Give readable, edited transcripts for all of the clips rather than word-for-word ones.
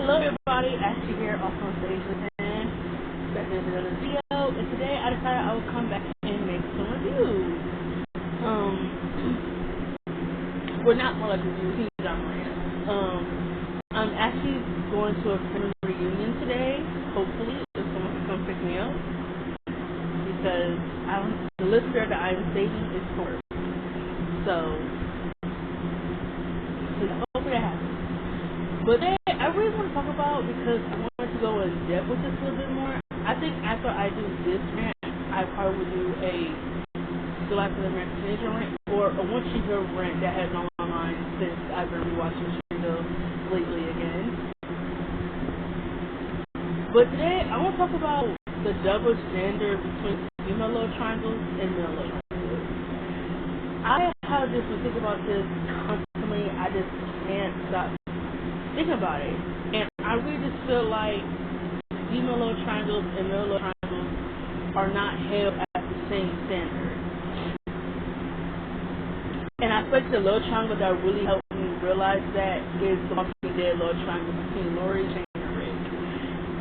Hello everybody, Ashley here, also on stage with him, back in another video, and today I decided I would come back and make some reviews. Well, not more like reviews, he's on rant. I'm actually going to a family reunion today, hopefully, if someone can come pick me up, because the listener that I'm saving is for her. So hopefully that happens. But then, I really want to talk about, because I wanted to go in depth with this a little bit more. I think after I do this rant, I probably will do a The Life of the American Teenager rant, or a One Tree Hill rant that has been on my mind since I've been rewatching Tree Hill lately again. But today, I want to talk about the double standard between female love triangles and male love triangles. I have just been thinking about this constantly. I just can't stop thinking about it. And I really just feel like female love triangles and male love triangles are not held at the same standard. And I think the love triangle that really helped me realize that is the Walking Dead love triangle between Lori, Shane, and Rick.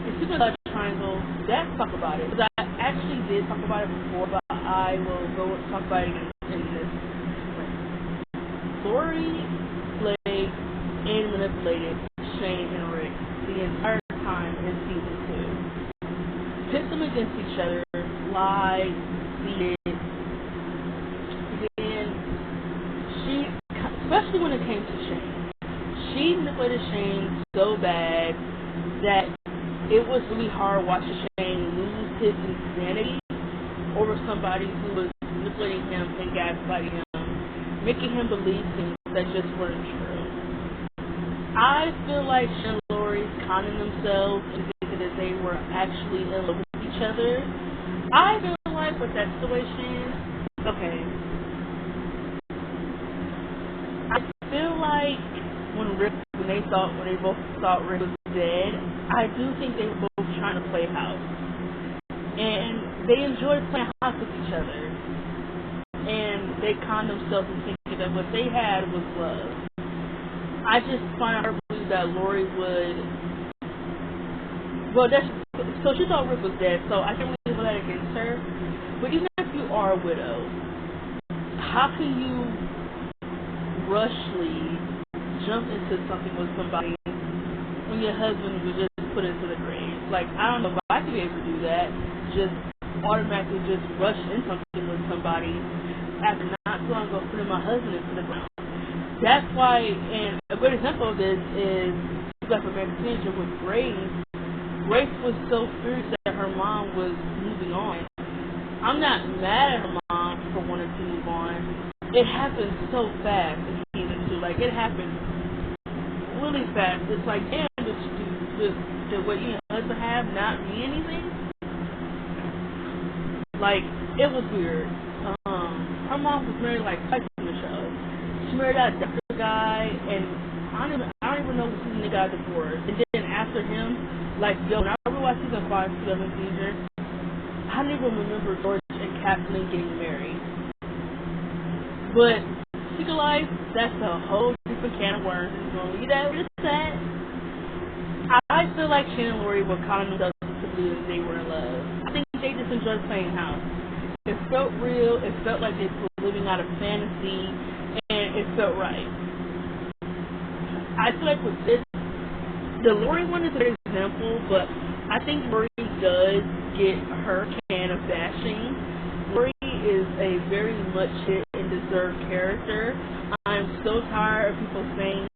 The super love triangle, let's talk about it. Because I actually did talk about it before, but I will go talk about it in this way. Lori played and manipulated Shane and Rick the entire time in season 2. Pit them against each other, lied, cheated. Then she, especially when it came to Shane, she manipulated Shane so bad that it was really hard watching Shane lose his insanity over somebody who was manipulating him and gaslighting him, making him believe things that just weren't true. I feel like Shane and Lori conning themselves and thinking that they were actually in love with each other. I feel like with that situation, okay, I feel like when they both thought Rick was dead, I do think they were both trying to play house. And they enjoyed playing house with each other. And they conned themselves and thinking that what they had was love. I just find hard to believe that Lori would. Well, so she thought Rick was dead, so I can't really hold that against her. But even if you are a widow, how can you rushly jump into something with somebody when your husband was just put into the grave? Like, I don't know if I could be able to do that. Just automatically just rush into something with somebody after not so long ago putting my husband into the ground. That's why, and a good example of this is Life of American Teenager with Grace. Grace was so furious that her mom was moving on. I'm not mad at her mom for wanting to move on. It happened so fast in season 2. Like, it happened really fast. It's like, damn, did what you and your husband have not mean anything? Like, it was weird. Her mom was married like twice in the show. She married that doctor guy, and I don't even know what season they got divorced. And then after him, like, yo, when I rewatched season 5, 7 season, I don't even remember George and Kathleen getting married. But Secret Life, that's a whole different can of worms. Gonna leave that where it's at. I feel like Shane and Lori were calling themselves to believe that they were in love. I think they just enjoyed playing house. It felt real. It felt like they were living out of fantasy. And it felt right. I feel like with this, the Lori one is a good example, but I think Lori does get her can of bashing. Lori is a very much hit and deserved character. I'm so tired of people saying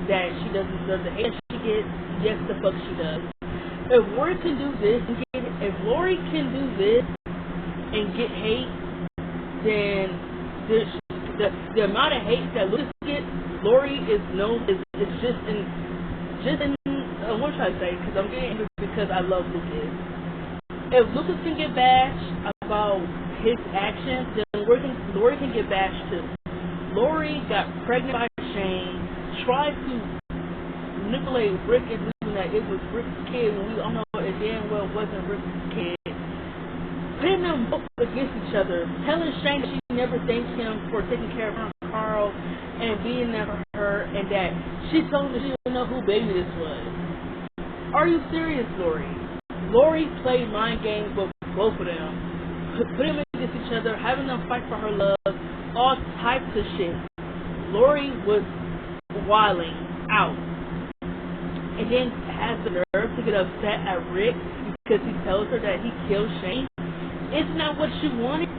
that she doesn't deserve the hate she gets. Yes, the fuck she does. If Lori can do this and get hate, then the amount of hate that Lucas gets, Lori is just in what should I say? Because I'm getting angry because I love Lucas. If Lucas can get bashed about his actions, then Lori can get bashed too. Lori got pregnant by Shane, tried to manipulate Rick into thinking that it was Rick's kid when we all know it damn well wasn't Rick's kid. Pitting them both against each other, telling Shane that she never thanked him for taking care of her and Carl and being there for her, and that she told him that she didn't know who baby this was. Are you serious, Lori? Lori played mind games with both of them, putting them against each other, having them fight for her love, all types of shit. Lori was wilding out, and then has the nerve to get upset at Rick because he tells her that he killed Shane. Isn't that what you wanted?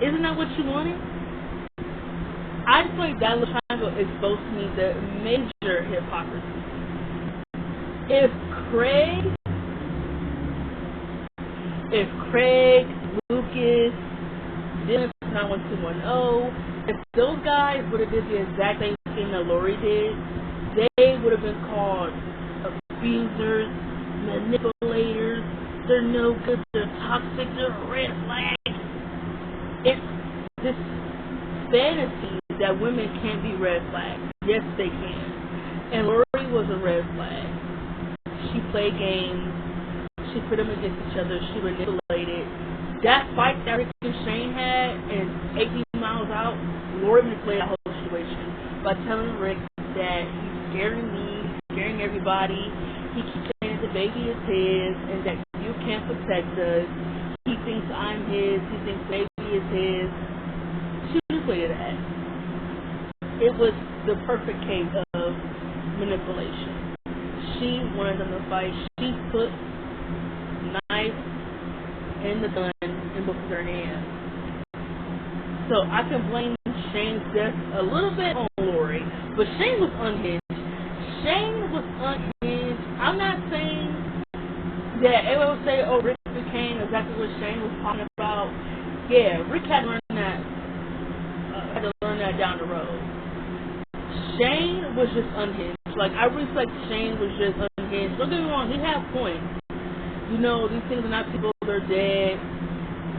Isn't that what you wanted? I just feel like that little triangle exposed to me the major hypocrisy. If Craig, Lucas, Dylan 91210, if those guys would have did the exact same thing that Lori did, they would have been called abusers, manipulators, they're no good, they're toxic, they're red flags. It's this fantasy that women can't be red flags. Yes, they can. And Lori was a red flag. She played games. She put them against each other. She manipulated. That fight that Rick and Shane had and 18 miles out, Lori manipulated that whole situation by telling Rick that he's scaring me, he's scaring everybody. He keeps saying that the baby is his and that you can't protect us. He thinks I'm his. He thinks the baby is his. She manipulated that. It was the perfect case of manipulation. She wanted them to fight. She put the knife and the gun in both of their hands. So I can blame Shane's death a little bit on Lori, but Shane was unhinged. Shane was unhinged. I'm not saying that everyone would say, oh, Rick became exactly what Shane was talking about. Yeah, Rick had to learn that down the road. Shane was just unhinged. Like, I really feel like Shane was just unhinged. Don't get me wrong, he had points. You know, these things are not people, they're dead.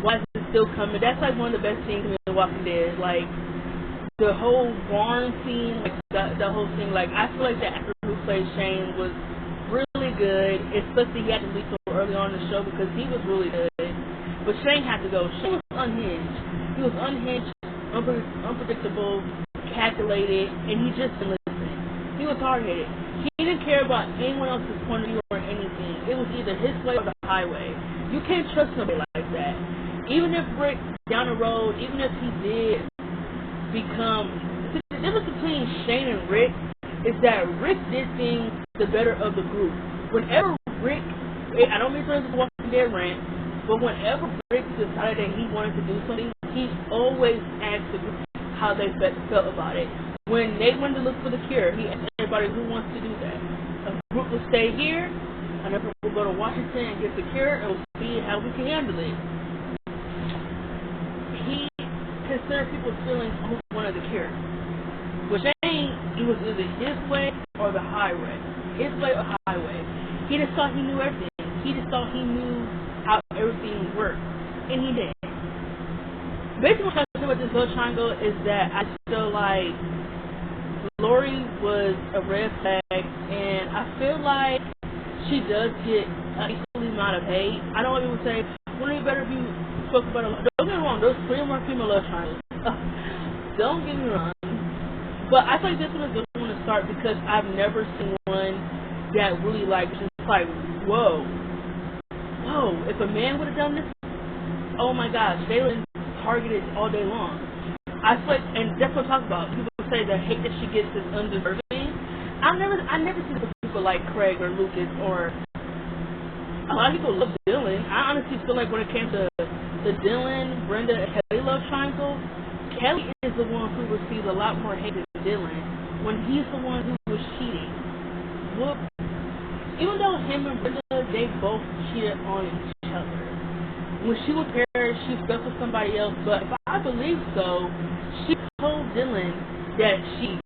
Why is it still coming? That's like one of the best scenes in The Walking Dead. Like, the whole barn scene, like, the whole thing. Like, I feel like the actor who played Shane was really good, especially he had to leave so early on in the show because he was really good. But Shane had to go. Shane was unhinged. He was unhinged, unpredictable, calculated, and he just didn't listen. He was hard-headed. He didn't care about anyone else's point of view or anything. It was either his way or the highway. You can't trust nobody like that. Even if Rick, down the road, even if he did become... The difference between Shane and Rick is that Rick did things the better of the group. Whenever Rick... I don't mean to turn this Walking Dead rant, but whenever Rick decided that he wanted to do something, he always asked the group how they felt about it. When they went to look for the cure, he asked everybody who wants to do that. A group will stay here, another group will go to Washington and get the cure, and we'll see how we can handle it. He considered people's feelings who wanted the cure. With Shane, it was either his way or the highway. His way or highway. He just thought he knew everything. He just thought he knew how everything worked. And he did. Basically, what I'm talking about this little triangle is that I feel like Lori was a red flag, and I feel like she does get an equally amount of hate. I don't want people to say, wouldn't it better if you spoke about it? Don't get me wrong, there's three more female love triangles. Don't get me wrong. But I feel like this one is the one to start because I've never seen one that really, like, just like, whoa. Whoa, if a man would have done this, oh my gosh, they would have been targeted all day long. I feel like, and that's what I'm talking about. People say the hate that she gets is undeserving. I never see people like Craig or Lucas or a lot of people love Dylan. I honestly feel like when it came to the Dylan, Brenda, and Kelly love triangle, Kelly is the one who receives a lot more hate than Dylan when he's the one who was cheating. Whoop. Even though him and Brenda, they both cheated on each other. When she was there, she slept with somebody else, but if I believe so, she told Dylan that she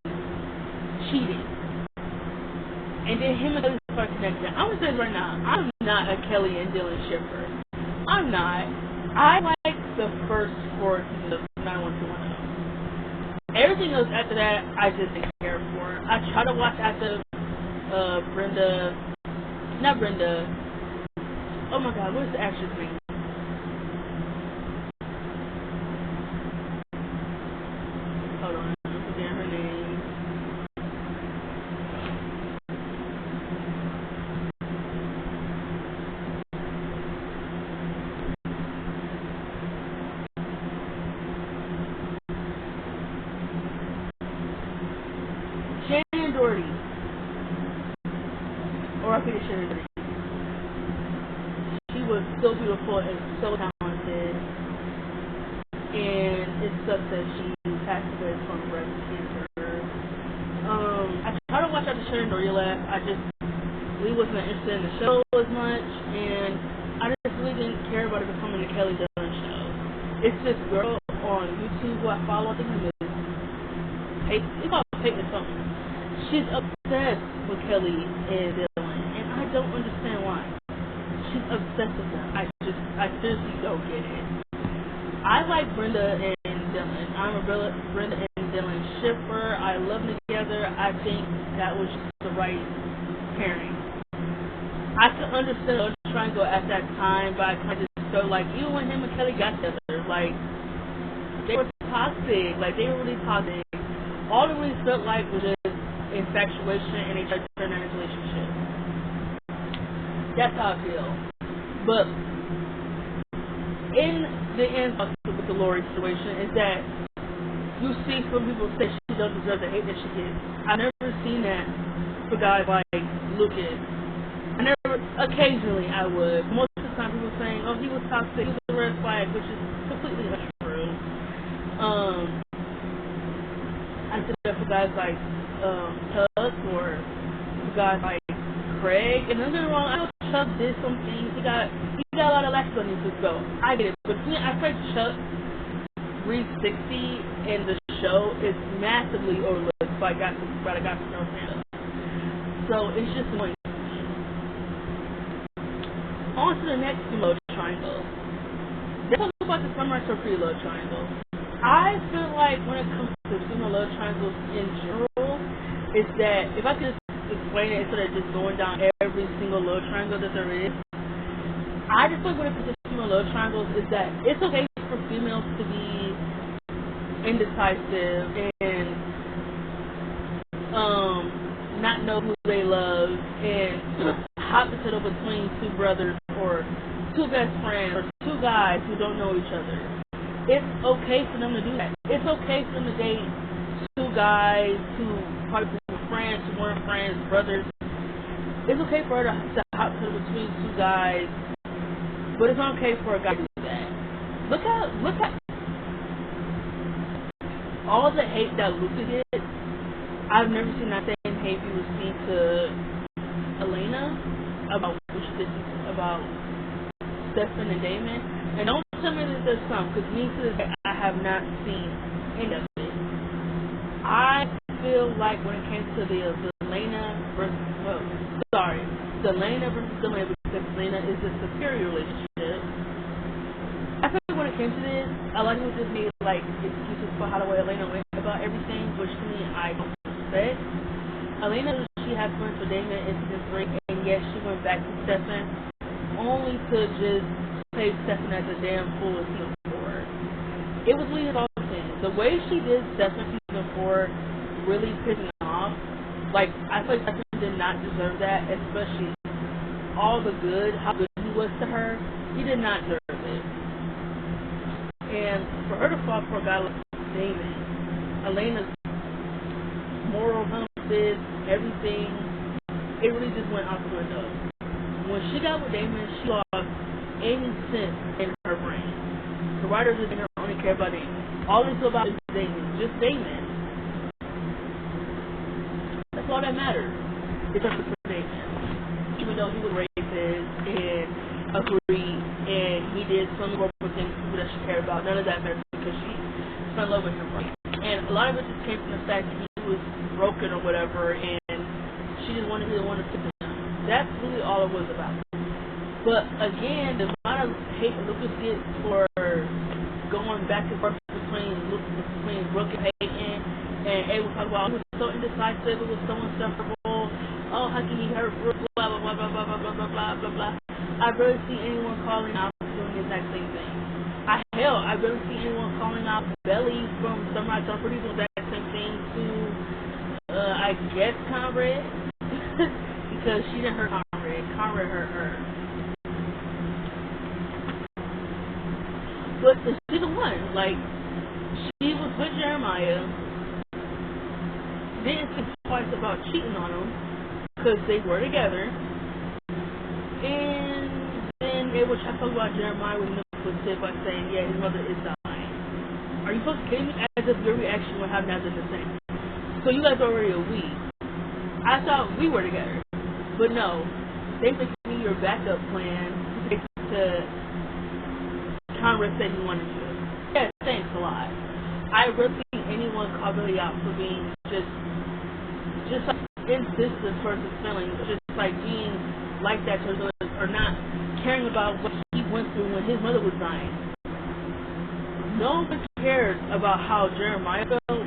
cheated. And then him and Kelly started connecting. I'm going to say right now, I'm not a Kelly and Dylan shipper. I'm not. I like the first 4 seasons of 91210. Everything else after that, I just didn't care for. I try to watch after oh my god, what's the actress name? Hold on, I'm forgetting her name. RP to Shannon. She was so beautiful and so talented, and it sucks that she passed away from breast cancer. I try to watch out the Shannon Doria laugh. I just really wasn't interested in the show as much, and I just really didn't care about it becoming the Kelly Dillon show. It's this girl on YouTube who I follow. I think her name is it's called Peyton something. She's obsessed with Kelly and Dylan, and I don't understand why. She's obsessed with them. I seriously don't get it. I like Brenda and Dylan. I'm a Brenda and Dylan shipper. I love them together. I think that was just the right pairing. I could understand the triangle at that time, but I kind of just felt like even when him and Kelly got together, like they were toxic. Like they were really toxic. All it really felt like was just infatuation, and they tried to turn that into a relationship. That's how I feel. But in the end with the Lori situation is that you see some people say she doesn't deserve the hate that she gets. I've never seen that for guys like Lucas. Occasionally I would. Most of the time people saying, oh, he was toxic, he was a red flag, which is completely untrue. I said that for guys like Chuck or for guys like Craig. And don't get me wrong, I know Chuck did some things. He got a lot of lashes on his belt. I get it. But I feel like Chuck 360 in the show is massively overlooked by guys that got no stand. So it's just annoying. On to the next love triangle. Let's talk about the Summer Pretty Love Triangle. I feel like when it comes to female love triangles in general, is that if I could just explain it instead of just going down every single love triangle that there is, I just feel like when it comes to female love triangles is that it's okay for females to be indecisive and not know who they love and hop the middle between two brothers or two best friends or two guys who don't know each other. It's okay for them to do that. It's okay for them to date two guys who probably were friends, who weren't friends, brothers. It's okay for her to hop between two guys, but it's not okay for a guy to do that. Look at all the hate that Luca did. I've never seen that same hate he received to Elena about what she did about Stefan and Damon. And don't tell me that there's some, because me to this day, I have not seen any of it. I feel like when it came to the Elena versus Elena, because Elena is the superior relationship. I feel like when it came to this, a lot of people just made like excuses for how the way Elena went about everything, which to me I don't respect. Elena, she had friends with Damon in season 3, and yes, she went back to Stefan only to just play Stefan as a damn fool in season 4. It was really exhausting. The way she did Stefan in season 4 really pissed me off. Like, I feel like Stefan did not deserve that, especially all the good, how good he was to her. He did not deserve it. And for her to fall for a guy like Damon, Elena's moral compass, everything, it really just went out the window. When she got with Damon, she lost any sense in her brain. The writers in her only care about Damon. All they feel about is Damon, just Damon. That's all that matters. It's just for Damon. Even though he was racist and agreed, and he did some corporate things that she cared about, none of that matters because she fell in love with him. And a lot of it just came from the fact that he was broken or whatever, and she just wanted to be the one to pick him. That's really all it was about. But again, the amount of hate Lucas gets for going back and forth between Brooke and Peyton, and it was talking about, it was so indecisive, it was so insufferable. Oh, how can he hurt Brooke? Blah blah blah blah blah blah blah blah blah blah. I barely see anyone calling out doing the exact same thing. I barely see anyone calling out Belly from Sunrise on doing the exact same thing to I guess Conrad. Because she didn't hurt Conrad. Conrad hurt her. But she's the one. Like, she was with Jeremiah. Didn't think twice about cheating on him. Because they were together. And then they were trying to talk about Jeremiah with Nicholas Tiff by saying, yeah, his mother is dying. Are you supposed to kidding me? As if your reaction would have not been the same. So you guys are already a we. I thought we were together. But no. They make me your backup plan to Conrad said he wanted you. Yeah, thanks a lot. I rarely see anyone call Billy out for being just like insistent towards his feelings, just like being like that towards others, or not caring about what he went through when his mother was dying. No one cares about how Jeremiah felt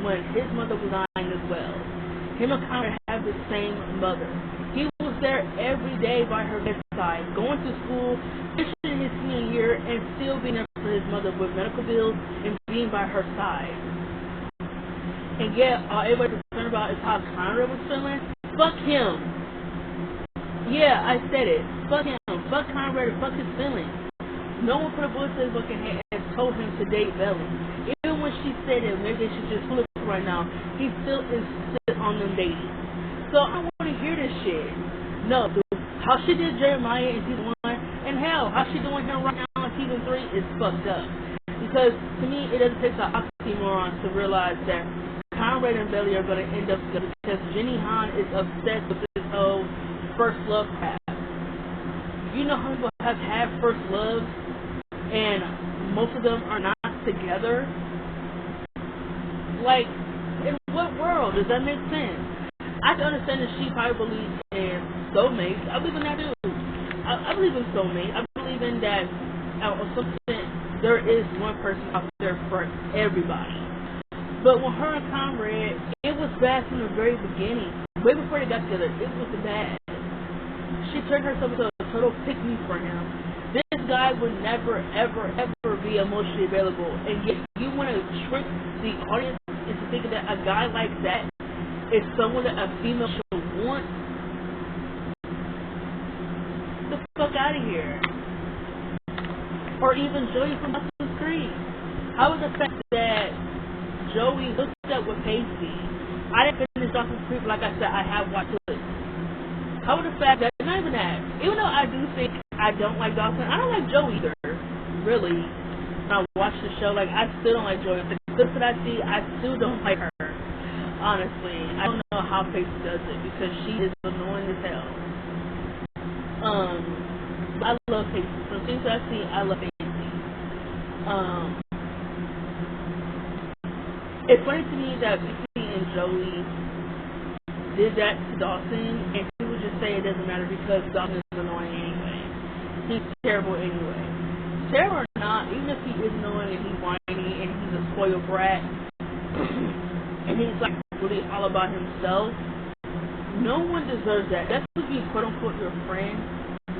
when his mother was dying as well. Him and Conrad have the same mother. He was there every day by her bedside, going to school, finishing his senior year, and still being there for his mother with medical bills and being by her side. And yet, all everybody's concerned about is how Conrad was feeling. Fuck him. Yeah, I said it. Fuck him. Fuck Conrad and fuck his feelings. No one put a bullet to his fucking head and told him to date Belly. Even when she said that maybe they should just flip right now, he still insisted on them dating. So I don't want to hear this shit. No, how she did Jeremiah in season 1, and hell, how she doing him right now in season 3 is fucked up. Because to me, it doesn't take an oxymoron to realize that Conrad and Belly are going to end up together because Jenny Han is obsessed with this whole first love crap. You know how people have had first loves and most of them are not together? Like, in what world does that make sense? I can understand that she probably believes in soulmates. I believe in that too. I believe in soulmates. I believe in that or something. There is one person out there for everybody. But when her and Conrad, it was bad from the very beginning. Way before they got together, it was bad. She turned herself into a total pick-me for him. This guy would never, ever, ever be emotionally available. And yet you want to trick the audience into thinking that a guy like that is someone that a female should want? Get the fuck out of here. Or even Joey from Dawson's Creek. How was the fact that Joey hooked up with Pacey? I didn't finish Dawson's Creek, but like I said, I have watched it. How was the fact that, not even that, even though I do think I don't like Dawson, I don't like Joey either, really. When I watch the show, like, I still don't like Joey. The clips that I see, I still don't like her. Honestly, I don't know how Pacey does it because she is annoying as hell. I love Pacey. From things I see, I love Pacey. It's funny to me that Pacey and Joey did that to Dawson, and he would just say it doesn't matter because Dawson is annoying anyway. He's terrible anyway. Terrible or not, even if he is annoying and he's whiny and he's a spoiled brat, and he's like really all about himself, no one deserves that. That's to be quote unquote your friend.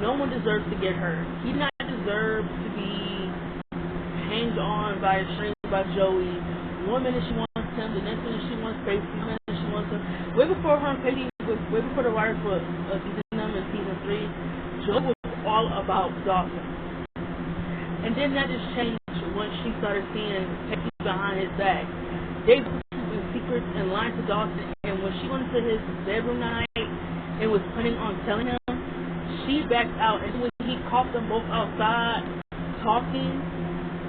No one deserves to get hurt. He not deserve to be hanged on by a string by Joey. One minute she wants him, the next minute she wants Pacey, the next minute she wants him. Way before her and Pacey, way before the writers were using them in season 3, Joey was all about Dawson. And then that just changed once she started seeing Pacey behind his back. They secrets and lied to Dawson, and when she went to his bedroom night and was planning on telling him, she backed out, and when he caught them both outside talking,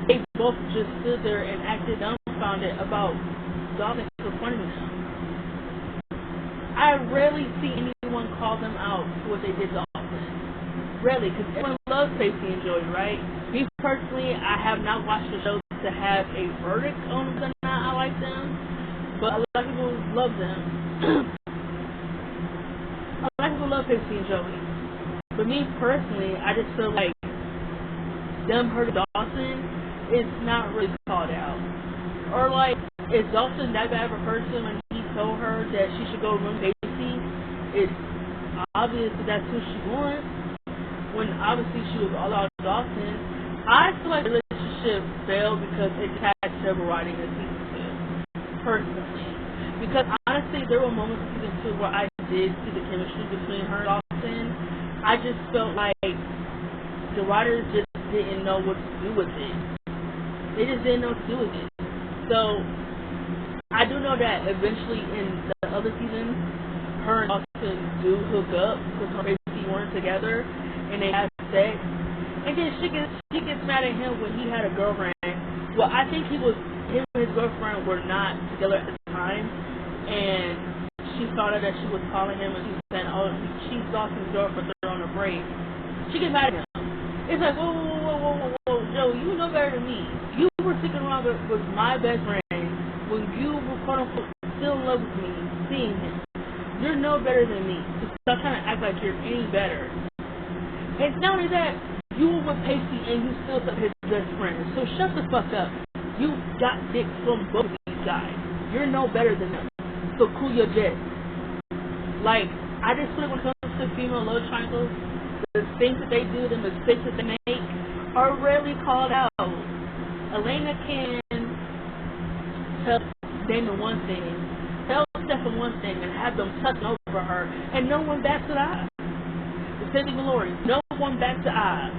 they both just stood there and acted dumbfounded about Dawson confronting them. I rarely see anyone call them out for what they did to Dawson. Rarely, because everyone loves Pacey and Joey, right? Me personally, I have not watched the show to have a verdict on whether or not I like them. But a lot of people love them. A lot of people love Pacey and Joey. But me personally, I just feel like them hurting Dawson is not really called out. Or like, is Dawson that bad of a person when he told her that she should go room Pacey? It's obvious that that's who she wants. When obviously she was all out Dawson. I feel like the relationship failed because it had terrible writing in season 2. Personally. Because honestly, there were moments in season 2 where I did see the chemistry between her and Dawson. I just felt like the writers just didn't know what to do with it. They just didn't know what to do with it. So, I do know that eventually in the other seasons, her and Dawson do hook up because her Pacey wanted together and they have sex. And then she gets mad at him when he had a girlfriend. Well, I think him and his girlfriend were not together at the time, and she thought that she was calling him and she was saying, oh, she lost his girlfriend, they're on a break. She gets mad at him. It's like, whoa, Joe, you know better than me. You were sticking around with my best friend when you were quote unquote still in love with me, seeing him. You're no better than me. So stop trying to act like you're any better. And not only that, you were with Pacey and you still took his best friend. So shut the fuck up. You got dick from both of these guys. You're no better than them. So cool your jets. Like, I just feel like when it comes to female love triangles, the things that they do, the mistakes that they make, are rarely called out. Elena can tell Damon one thing, tell Stefan one thing, and have them tucking over her, and no one bats an eye. The same thing with Lori, no one bats an eye.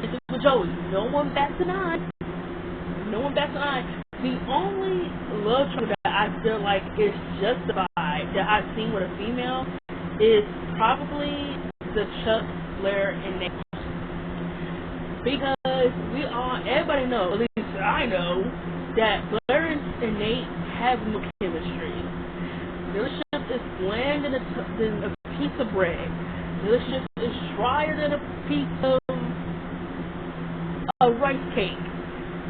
And with Joey, no one bats an eye. No one bats an eye. The only love triangle that I feel like is justified that I've seen with a female is probably the Chuck, Blair, and Nate. Because everybody knows, at least I know, that Blair and Nate have no chemistry. The relationship is bland than a piece of bread. The relationship is drier than a piece of a rice cake.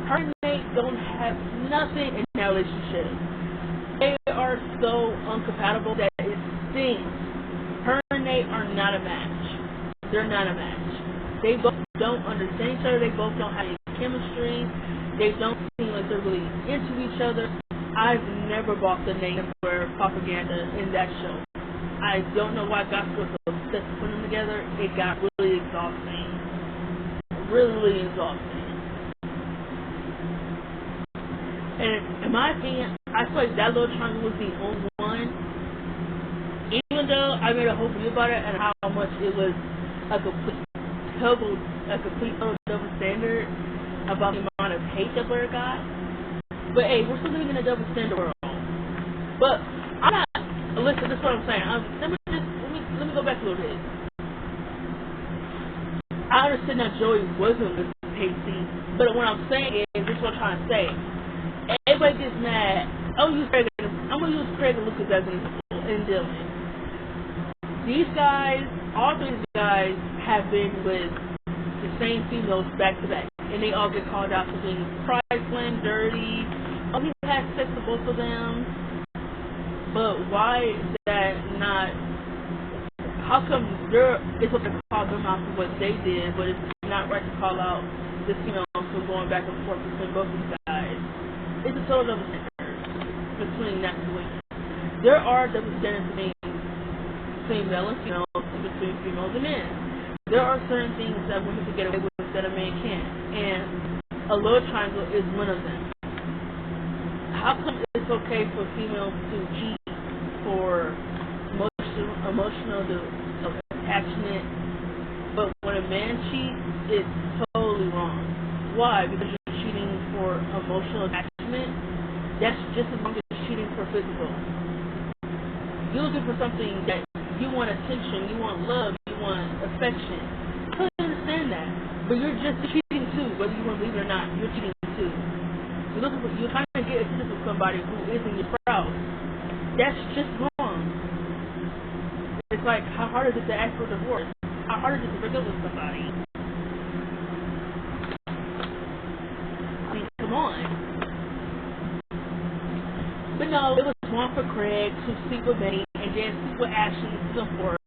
Her and Nate don't have nothing in that relationship. They are so uncompatible that it stings. Her and Nate are not a match. They're not a match. They both don't understand each other. They both don't have any chemistry. They don't seem like they're really into each other. I've never bought the Nate and Blair propaganda in that show. I don't know why Gossip was so obsessed with putting them together. It got really exhausting. Really exhausting. And in my opinion, I feel like that little triangle was the only one. Even though I made a whole video about it and how much it was a complete total double standard about the amount of hate that Blair got. But hey, we're still living in a double standard world. But I'm not. Listen, this is what I'm saying. Let me go back a little bit. I understand that Joey wasn't with Pacey, but what I'm saying is, this is what I'm trying to say. Everybody gets mad. I'm gonna use Craig and Lucas as an example, and Dylan. These guys, all three of these guys, have been with the same females back to back, and they all get called out for being trifling, dirty. Oh, he had sex with both of them. But why is that not? How come it's okay to call them out for what they did, but it's not right to call out this female for going back and forth between both of these guys? It's a total double standard between that situation. There are double standards between male and female, and between females and men. There are certain things that women can get away with that a man can't, and a love triangle is one of them. How come it's okay for females to cheat for emotional attachment, but when a man cheats, it's totally wrong? Why? Because you're cheating for emotional attachment. That's just as long as cheating for physical. You're looking for something that you want attention, you want love, you want affection. I totally understand that, but you're just cheating too, whether you want to believe it or not. You're cheating too. You're trying to get attention from somebody who isn't your spouse. That's just wrong. It's like, how hard is it to ask for a divorce? How hard is it to break up with somebody? I mean, come on. But no, it was wrong for Craig to sleep with Benny and then sleep with Ashley in season 4,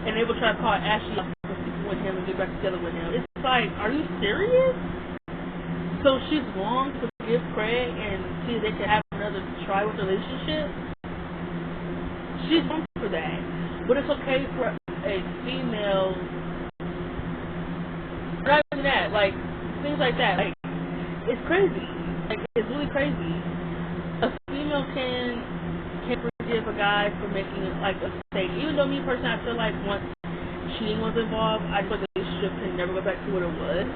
and they would try to call Ashley up for sleeping with him and get back together with him. It's like, are you serious? So she's wrong to forgive Craig and see if they can have another try with the relationship? She's wrong for that. But it's okay for a female, not even that, like, things like that. Like, it's crazy. Like, it's really crazy. A female can forgive a guy for making, like, a mistake. Even though me personally, I feel like once cheating was involved, I feel like the relationship can never go back to what it was.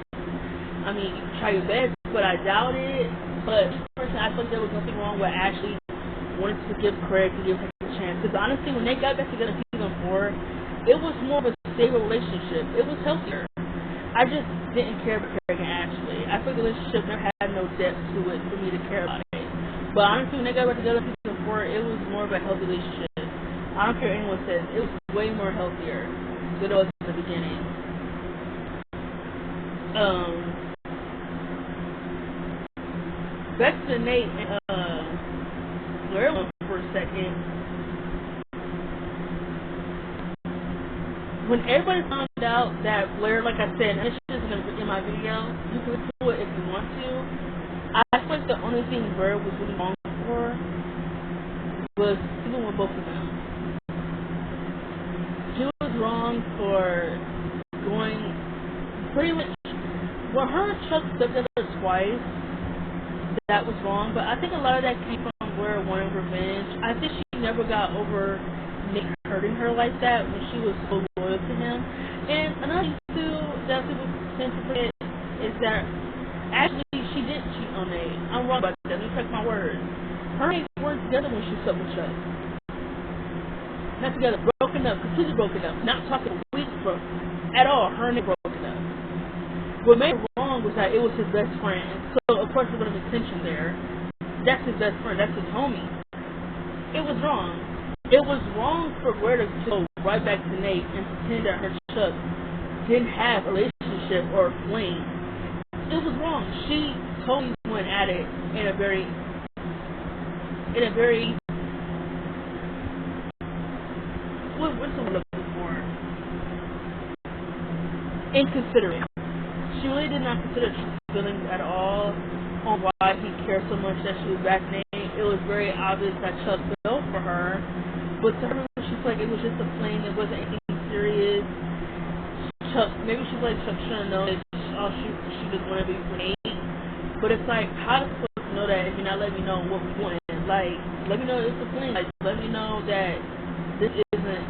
I mean, you can try your best, but I doubt it. But personally, I feel like there was nothing wrong with Ashley wanting to forgive Craig, to give him a chance. Because honestly, when they got back together in season 4, it was more of a stable relationship. It was healthier. I just didn't care about Craig and Ashley. I feel the relationship never had no depth to it for me to care about it. But honestly, when they got back together in season 4, it was more of a healthy relationship. I don't care what anyone says. It was way more healthier than it was in the beginning. Back to Nate and Blair for a second. When everybody found out that Blair, like I said, and this is in my video, you can listen to it if you want to. I feel like the only thing Blair was really wrong for was even with both of them. She was wrong for going pretty much. When her and Chuck stepped together twice, that was wrong. But I think a lot of that came from Blair wanting revenge. I think she never got over Nick hurting her like that when she was so loyal to him. And another thing too that people tend to forget is that actually she didn't cheat on Nate. I'm wrong about that. Let me check my words. Her and Nate weren't together when she slept with Chuck. Not together, broken up, completely broken up, not talking weeks for at all. Her and Nate broken up. What made it wrong was that it was his best friend. So of course there's gonna be tension there. That's his best friend. That's his homie. It was wrong. It was wrong for Blair to go right back to Nate and pretend that her Chuck didn't have a relationship or a fling. It was wrong. She totally went at it in a very what's the word I'm looking for? Inconsiderate. She really did not consider Chuck's feelings at all on why he cared so much that she was back Nate. It was very obvious that Chuck fell for her. But to her, she felt like it was just a fling. It wasn't anything serious. Maybe she felt like Chuck shouldn't know that she just wanted to be with Nate. But it's like, how does supposed to know that if you're not letting me know what we're doing? Like, let me know it's a fling. Like, let me know that this isn't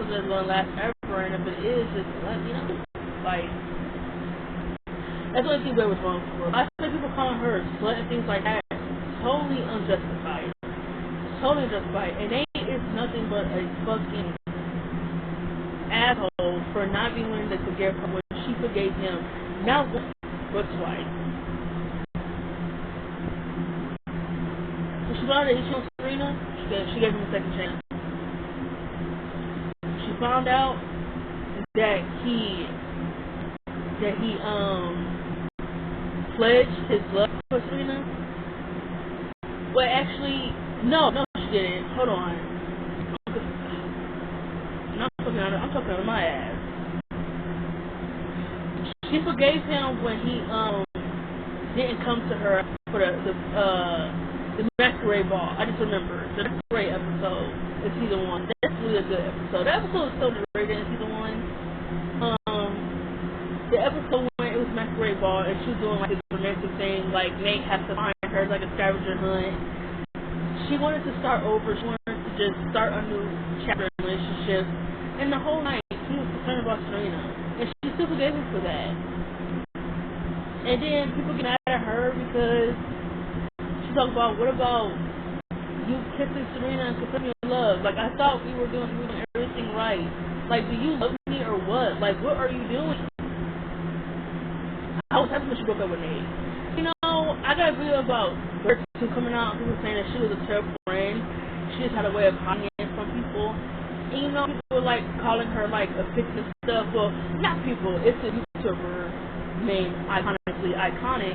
something that's going to last ever. And if it is, just let me know. Like, that's the only thing Blair was wrong for. I feel like people calling her a slut and things like that. Totally unjustified. Totally unjustified. And Nate is nothing but a fucking asshole for not being willing to forgive her when she forgave him not once but twice. When she found out that issue with Serena, she gave him a second chance. She found out that he pledged his love for Serena. Well, actually, no, she didn't. Hold on. I'm talking out of my ass. She forgave him when he didn't come to her for the masquerade ball. I just remember the masquerade episode in season 1. That's really a good episode. That episode was so underrated in season 1. The episode when it was masquerade ball and she was doing like this romantic thing, like Nate has to find her like a scavenger hunt. She wanted to start over. She wanted to just start a new chapter in the relationship. And the whole night, she was concerned about Serena. And she still forgave him for that. And then people get mad at her because she talked about, what about you kissing Serena and confirming your love? Like, I thought we were doing everything right. Like, do you love me or what? Like, what are you doing? I was happy when she broke up with Nate. You know, I got a video about Blair coming out, people saying that she was a terrible friend. She just had a way of hiding it from people. And you know, people were like calling her like a bitch and stuff. Well, not people, it's a YouTuber named Iconically Iconic.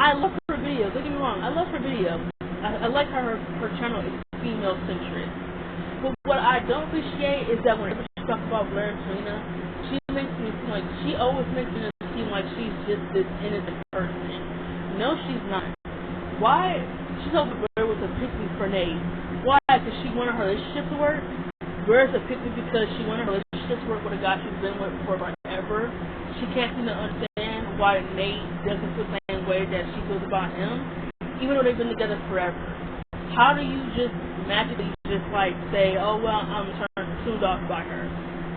I love her videos, don't get me wrong, I love her videos. I like how her channel is female centric. But what I don't appreciate is that whenever she talks about Blair and Serena, she makes me seem like, she always makes me seem like she's just this innocent person. No, she's not. Why? She told Blair was a pick me for Nate. Why? Because she wanted her relationship to work. Blair's a pick me because she wanted her relationship to work with a guy she's been with for forever. She can't seem to understand why Nate doesn't feel the same way that she feels about him, even though they've been together forever. How do you just magically just like say, oh well, I'm turned off by her?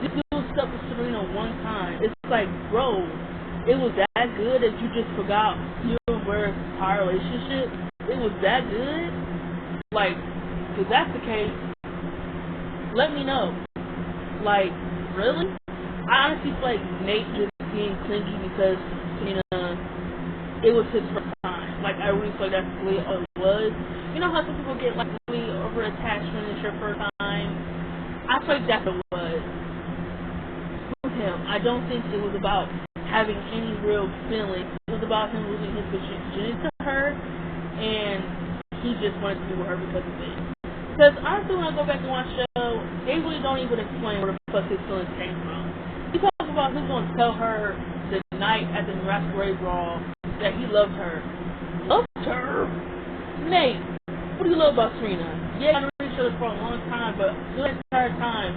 This dude slept with Serena one time. It's like, bro, it was that good that you just forgot you and Blair's entire relationship? It was that good? Like, if that's the case, let me know. Like, really? I honestly feel like Nate just being clingy because, you know, it was his first time. Like, I really feel like that's really all it was. You know how some people get, like, really over attached when it's your first time? I feel like that's what it was with him. I don't think it was about having any real feelings. It was about him losing his virginity to her, and he just wanted to be with her because of it. Because honestly, when I go back and watch the show, they really don't even explain where the fuck his feelings came from. He talks about who's going to tell her the night at the masquerade ball that he loved her. Loved her? Nate, what do you love about Serena? Yeah, I knew each other for a long time, but the entire time,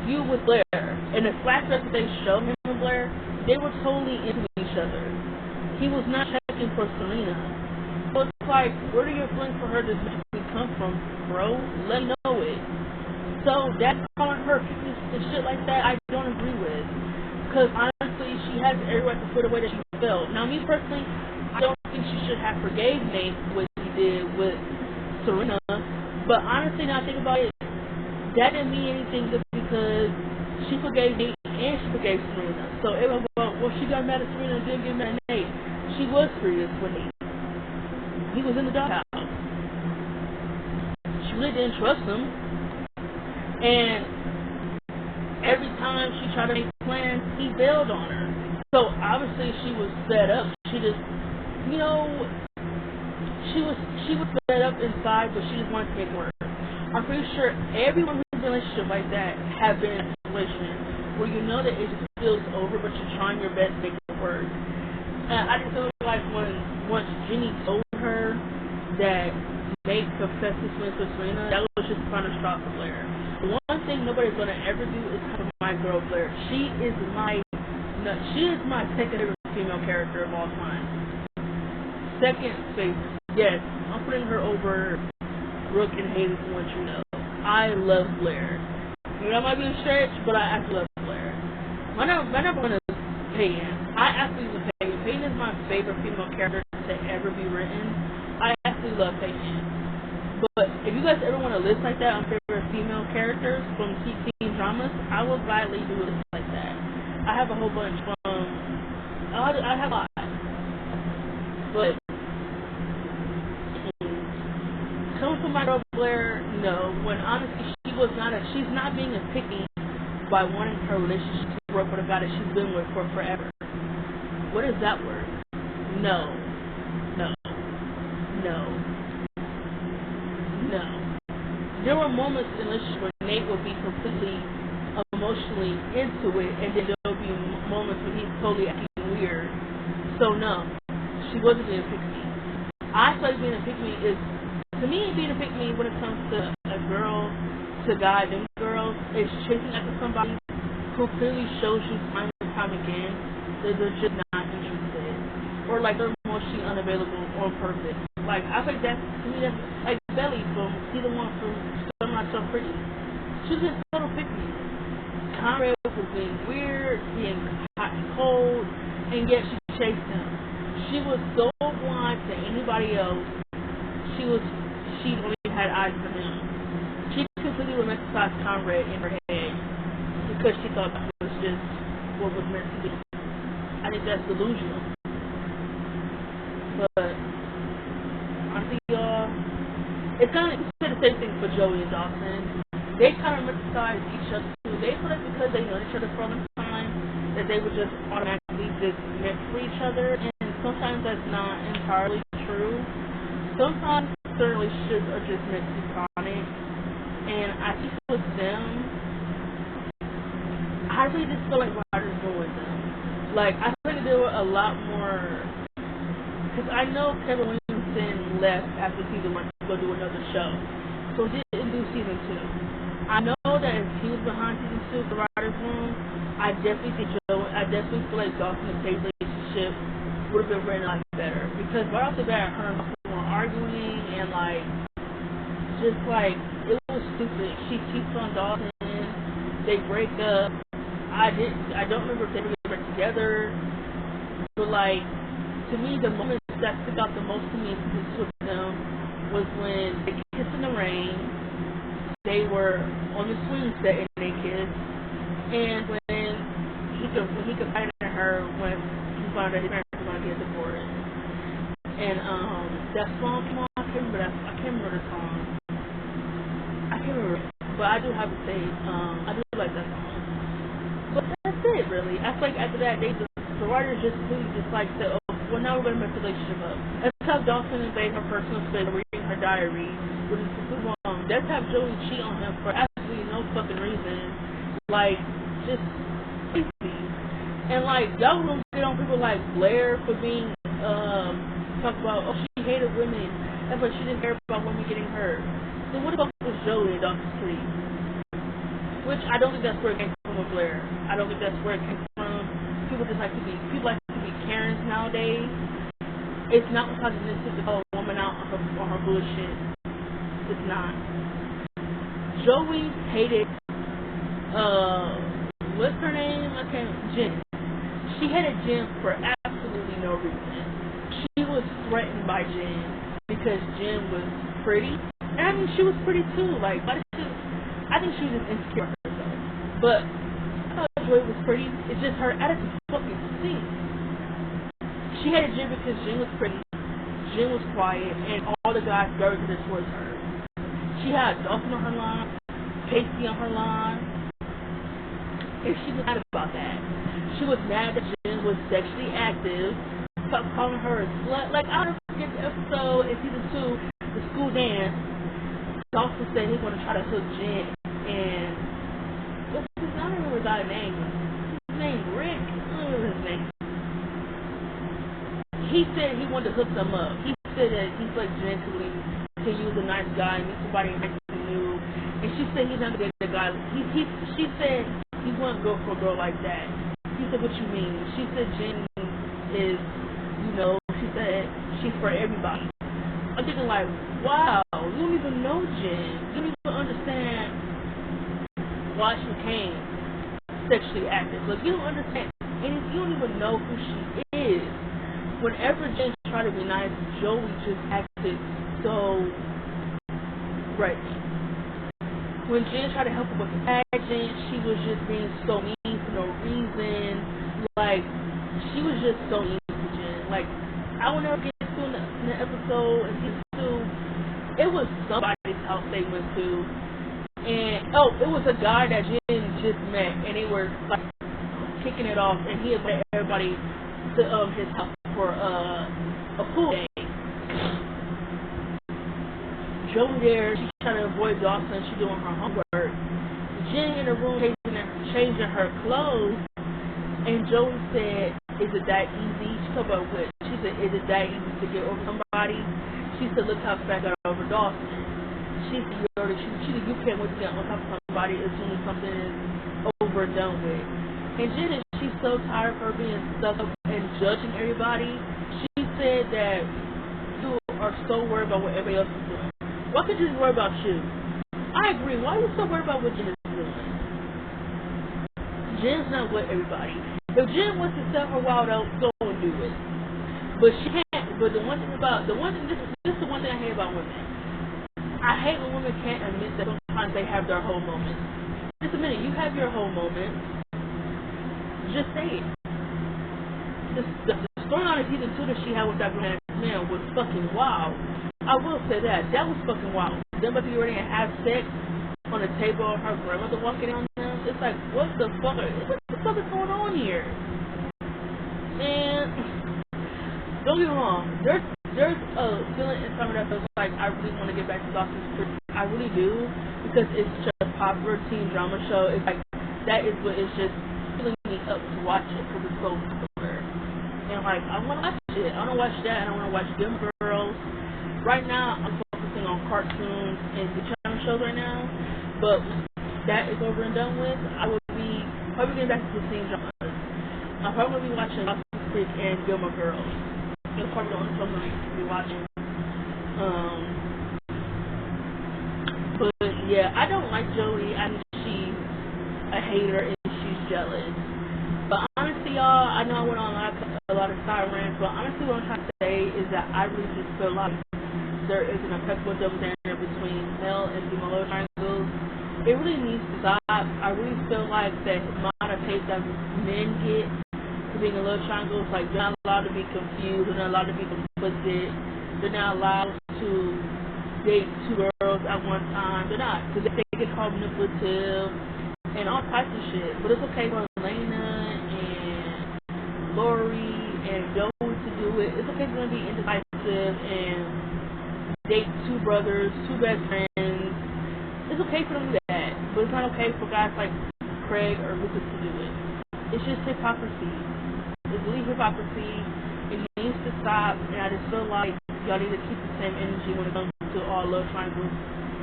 you with Blair, and the flashbacks that they showed him and Blair, they were totally into each other. He was not checking for Serena. So it's like, where do your feelings for her just come from, bro? Let me know it. So that calling her and shit like that, I don't agree with. Because honestly, she has every right to feel the way that she felt. Now, me personally, I don't think she should have forgave Nate what he did with Serena. But honestly, now I think about it, that didn't mean anything just because she forgave Nate and she forgave Serena. So everyone go, well, she got mad at Serena and didn't get mad at Nate. She was furious with Nate. He was in the doghouse. She really didn't trust him. And every time she tried to make plans, he bailed on her. So obviously she was fed up. She just, you know, she was fed up inside, but she just wanted to make it work. I'm pretty sure everyone who's in a relationship like that have been in a situation where you know that it just feels over, but you're trying your best to make it work. And I just feel like once Jenny told her that Nate confessed his feelings to Serena, that was just the final straw for Blair. The one thing nobody's gonna ever do is come for my girl Blair. She is my second favorite female character of all time. Second favorite, yes, I'm putting her over Brooke and Haley from What You Know. I love Blair. You know, that might be a stretch, but I actually love Blair. My number one is Peyton. I absolutely love Peyton. Peyton is my favorite female character to ever be written. I absolutely love Peyton. But if you guys ever want a list like that on favorite female characters from teen dramas, I will gladly do a list like that. I have a whole bunch from, I have a lot. But coming from my girl Blair, no. When honestly she's not being a picky by wanting her relationship to work with a guy that she's been with for forever. What does that work? No. There were moments in the relationship where Nate would be completely emotionally into it, and then there would be moments where he's totally acting weird. So no, she wasn't being a pick-me. I feel like being a pick-me is, to me, being a pick-me when it comes to a girl, to guys and girls, is chasing after somebody who clearly shows you time and time again that they're just not interested, or like they're emotionally unavailable on purpose. Like, I think that's, to me, that's like Belly from season 1 from I'm Not So Pretty. She was just total pick-me. Conrad was being weird, being hot and cold, and yet she chased him. She was so blind to anybody else. She only had eyes for him. She completely romanticized Conrad in her head because she thought that was just what was meant to be. I think that's delusional. But honestly, y'all, it's kind of the same thing for Joey and Dawson. They kind of romanticize each other too. They feel like because they know each other for a long time that they would just automatically just meant for each other, and sometimes that's not entirely true. Sometimes certain relationships are just meant to be chronic, and I think with them, I really just feel like writers go with them. Like, I feel like there were a lot more, because I know Kevin Williamson left after season 1 to go do another show, so he didn't do season 2. I know that if he was behind season 2 for the writer's room, I definitely feel like Dawson and Paige's relationship would have been written a lot better, because right off the bat, her and Dawson were arguing, and like, just like, it was stupid. She cheats on Dawson, they break up. I don't remember if they were ever together, but like, to me, the moment that stuck out the most to me between the two of them was when they kissed in the rain. They were on the swing set and they kissed, and when he confided in her when he found out his parents were going to get divorced. And that song came on. I can't remember the song. I can't remember, but I do have to say, I do like that song. But that's it, really. I feel like after that, the writers just really just like said, oh, well, now we're going to mess the relationship up. Let's have Dawson invade her personal space, reading her diary, which is super long. Let's have Joey cheat on him for absolutely no fucking reason. Like, just crazy. And like, y'all gonna get on people like Blair for being, talk about, oh, she hated women. That's why she didn't care about women getting hurt. Then what the fuck was Joey in Dawson's Creek? Which I don't think that's where it came from with Blair. I don't think that's where it came from. People like to be Karens nowadays. It's not misogynistic to call a woman out on her bullshit. It's not. Joey hated, what's her name? Jen. She hated Jen for absolutely no reason. She was threatened by Jen because Jen was pretty. And I mean, she was pretty too. Like, I think she was just insecure of herself. But I thought Joy was pretty. It's just her attitude fucking stinks. She hated Jen because Jen was pretty. Jen was quiet, and all the guys gravitated towards her. She had Dawson on her line, Casey on her line, and she was mad about that. She was mad that Jen was sexually active, kept calling her a slut. Like, I'll never forget the episode in season 2, the school dance. Dawson said he was going to try to hook Jen, and I don't remember his name. His name Rick. I don't remember his name. He said he wanted to hook them up. He said that he's like gently to use a nice guy and meet somebody new. And she said he's not gonna date the guy. She said he wouldn't go for a girl like that. He said, what you mean? She said Jen is, she said she's for everybody. I'm thinking like, wow, you don't even know Jen. You don't even understand why she became sexually active. Like, you don't understand. And you don't even know who she is. Whenever Jen tried to be nice, Joey just acted so threatening. When Jen tried to help her with the pageant, she was just being so mean for no reason. Like, she was just so mean to Jen. Like, I will never get to in the episode in season 2. It was somebody's house they went to. And, it was a guy that Jen just met, and they were, like, kicking it off, and he invited everybody to his house for a pool day. Joey there, she's trying to avoid Dawson. She's doing her homework. Jen in the room changing her clothes, and Joey said, "Is it that easy?" She talked about what? She said, "Is it that easy to get over somebody?" She said, "Look how fast I got over Dawson." She said, "You can't wait to get on top of somebody as soon as something is over and done with." And Jen, she's so tired of her being stuck up and judging everybody. She said that you are so worried about what everybody else is doing. Why can't you just worry about you? I agree. Why are you so worried about what Jen is doing? Jen's not with everybody. If Jen wants to sell her wild out, go and do it. But she can't. But this is the one thing I hate about women. I hate when women can't admit that sometimes they have their whole moment. Just a minute, you have your whole moment. Just say it. The storyline in season 2 that she had with that man was fucking wild. I will say that. That was fucking wild. Them up here already have sex on the table, her grandmother walking on them. It's like, what the fuck is going on here? And don't get me wrong, there's a feeling inside of that feels like I really want to get back to Dawson's Creek. I really do, because it's such a popular teen drama show. It's like, that is what is just filling me up to watch it, because it's so popular. And like, I want to watch it. I want to watch that, and I want to watch Gilmore Girls. Right now, I'm focusing on cartoons and the channel shows right now, but when that is over and done with, I will be probably getting back to the teen dramas. I'm probably going to be watching Dawson's Creek and Gilmore Girls. That's probably the only shows I'm going to be watching. But yeah, I don't like Joey. I think she's a hater and she's jealous. But honestly, y'all, I know I went on a lot of side rants, but honestly what I'm trying to say is that I really just feel like there is an impeccable double standard between male and female love triangles. It really needs to stop. I really feel like the amount of hate mistake that men get to being a love triangle. It's like they're not allowed to be confused, they're not allowed to be complicit, they're not allowed to date two girls at one time. They're not, because they get called manipulative and all types of shit. But it's okay for Elena and Lori and Joey to do it. It's okay for them to be indecisive and date two brothers, two best friends. It's okay for them to do that, but it's not okay for guys like Craig or Lucas to do it. It's just hypocrisy. It's really hypocrisy. It needs to stop, and I just feel like y'all need to keep the same energy when it comes to all love triangles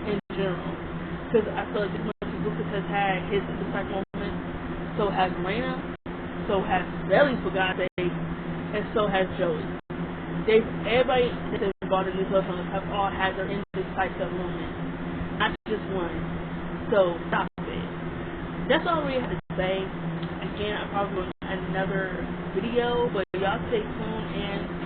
in general. Because I feel like as much as Lucas has had his indecisive moments, so has Elena, so has Belly, for God's sake, and so has Joey. Everybody that's involved in these love triangles have all had their indecisive moments, not just one. So stop it. That's all we had to say. Again, I'm probably going to another video, but y'all stay tuned and